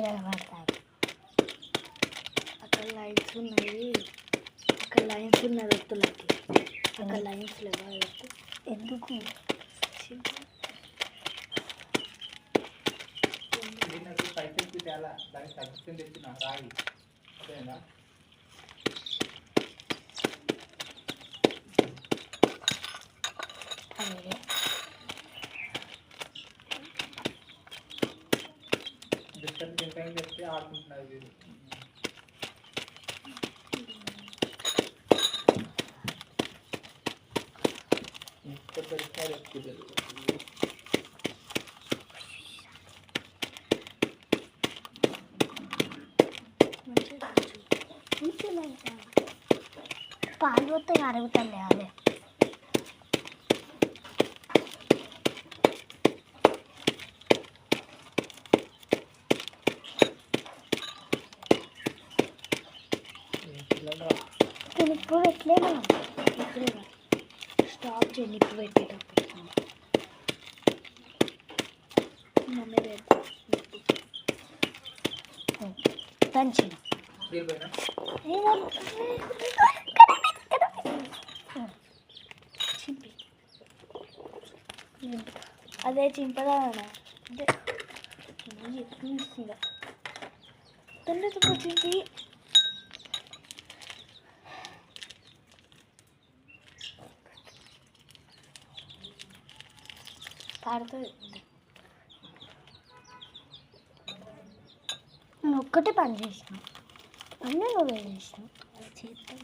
కనబడతాయి. అక్కడ లైన్స్ ఉన్నాయి, అక్కడ లైన్స్ ఉన్నాయి ఒత్తులకి, అక్కడ లైన్స్ లేవా ఒత్తు ఎందుకు పైసలు చాలా దానికి తగ్గుతుంది తెచ్చిన రాగి అదేనా అదే బిస్కెట్ తింటాయని చెప్పి ఆడుకుంటున్నారు వీళ్ళు. ఇంకా పెడతారు పిల్లలు. పాలు పోతే అరుగుతుంది అదే నిప్పు పెట్టలేము. స్టాప్ చేయి నిప్పు పెట్టేటప్పుడు. మమ్మీ పెడతా దంచిన వీళ్ళు పోయినా చింపి అదే చింపదా అదే ఎక్కువ తండ్రి తుప్పు చింపి పాడుతుంది. నేను ఒక్కటే పని చేసిన, అన్నీ నువ్వే చేసినావు. చేస్తా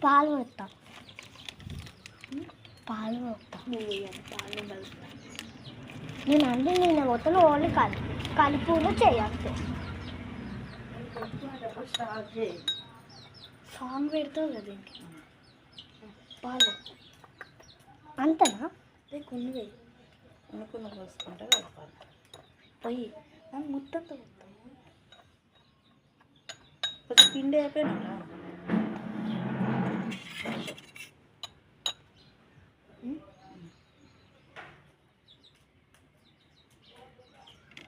పాలు పోతా, పాలు పోతా. నువ్వు పాలు కలుపుతా. నేను అంటే నేను పోతాను ఓన్లీ కలుపును చేయచ్చు. సాంగ్ పెడతావు కదా ఇంక పాలు అంతనా? అదే కొన్ని అనుకున్న పోసుకుంటే కలపాలి. పోయి మొత్తంతో పోతాం. కొంచెం పిండి అయిపోయినా